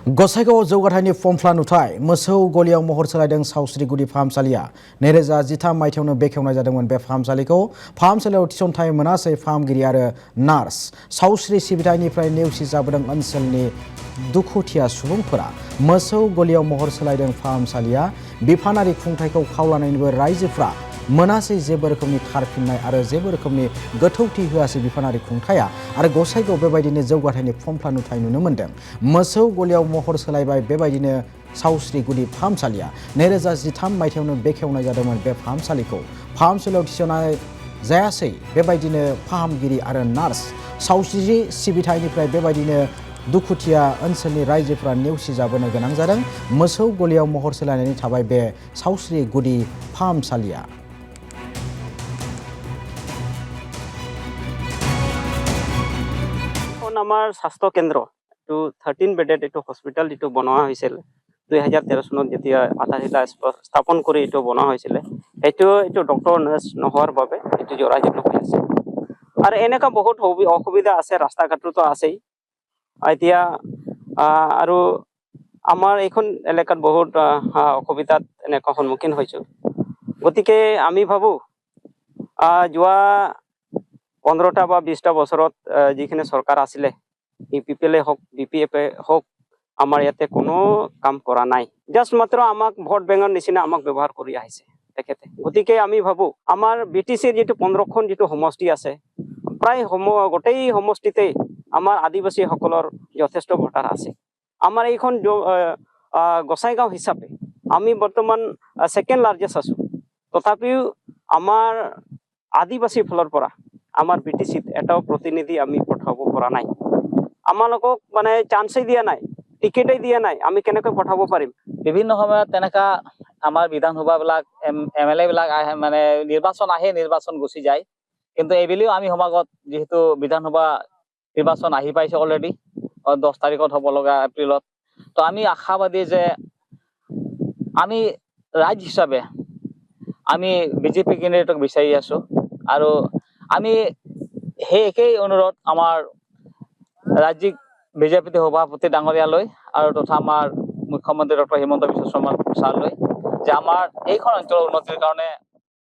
गसाइगाव जौगाथायनि फर्मफ्ला नुथाय मोसौ गलियाव महर सोलायदों सावस्रि गुदि फाहामसालिया 2013 मायथाइयावनो बेखेवनाय जादोंमोन बे फाहामसालिखौ फाहामसालियाव थिसनथाय मोनासै फाहामगिरि आरो नार्स सावस्रि सिबिथायनिफ्राय नेवसिजाबोदों ओनसोलनि दुखुथिया सुबुंफोरा मोसौ गलियाव महर सोलायदों फाहामसालिया बिफानारि खुंथायखौ खावलायनानैबो रायजोफ्रा मोनासै जेबो रोखोमनि खारफिननाय आरो जेबो रोखोमनि गोथौथि होआसै बिफानारि खुंथाया आरो गसाइगाव बेबायदिनो जौगाथायनि फर्मफ्ला नुथाय नुनो मोन्दों मोसौ गलियाव महर सोलायबाय बेबायदिनो सावस्रि गुदि फाहामसालिया 2013 मायथाइयावनो बेखेवनाय जादोंमोन बे फाहामसालियाव थिसननाय जायासै बेबायदिनो फाहामगिरि आरो नार्स सावस्रि सिबिथायनिफ्राय बेबायदिनो दुखुथिया ओनसोलनि रायजोफोरा नेवसिजाबोनो गोनां जादों मोसौ गलियाव महर सोलायनानै थाबाय बे सावस्रि गुदि फाहामसालिया আমাৰ স্বাস্থ্য কেন্দ্ৰ এইটো 13 বেডেড এইটো হস্পিটেল যিটো বনোৱা হৈছিল 2013 চনত যেতিয়া আধাৰশিলা স্থাপন কৰি এইটো বনোৱা হৈছিল এইটো ডক্টৰ নাৰ্ছ নোহোৱাৰ বাবে এইটো জৰাজীৰ্ণ হৈ আছে আৰু এনেকা বহুত অসুবিধা আছে ৰাস্তা ঘাটতো আছেই এতিয়া আৰু আমাৰ এইখন এলেকাত বহুত অসুবিধাত এনেকা সন্মুখীন হৈছো গতিকে আমি ভাবো যোৱা 15টা বা 20টা বছৰত যিখিনি চৰকাৰ আছিলে ইপিপিএলে হওক বিপিএফে হওক আমাৰ ইয়াতে কোনো কাম কৰা নাই জাস্ট মাত্ৰ আমাক ভোট বেংকৰ নিচিনা আমাক ব্যৱহাৰ কৰি আহিছে তেখেতে গতিকে আমি ভাবো আমাৰ বিটিচিৰ যিটো 15খন যিটো সমষ্টি আছে প্ৰায় গোটেই সমষ্টিতে আমাৰ আদিবাসীসকলৰ যথেষ্ট ভোটাৰ আছে আমাৰ এইখন গোসাইগাঁও হিচাপে আমি বৰ্তমান সেকেন্ড লাৰ্জেষ্ট আছো তথাপিও আমাৰ আদিবাসী ফলৰ পৰা আমাৰ বিটিচিত এটাও প্ৰতিনিধি আমি পঠাব পৰা নাই আমালোকক মানে চান্সই দিয়া নাই টিকেটেই দিয়া নাই আমি কেনেকৈ পঠাব পাৰিম বিভিন্ন সময়ত তেনেকা আমাৰ বিধানসভাবিলাক এমএলএ বিলাক আহে মানে নিৰ্বাচন গুচি যায় কিন্তু এইবেলিও আমি সমাগত যেহেতু বিধানসভা নিৰ্বাচন আহি পাইছে অলৰেডি 10 তাৰিখত হ'ব লগা এপ্ৰিলত তো আমি আশাবাদী যে আমি ৰাজ্য হিচাপে আমি বিজেপি কেন্দ্ৰিতক বিচাৰি আছো আৰু আমি সেই একেই অনুৰোধ আমাৰ ৰাজ্যিক বিজেপি সভাপতি ডাঙৰীয়ালৈ আৰু তথা আমাৰ মুখ্যমন্ত্ৰী ডক্টৰ হিমন্ত বিশ্ব শৰ্মা ছাৰলৈ যে আমাৰ এইখন অঞ্চলৰ উন্নতিৰ কাৰণে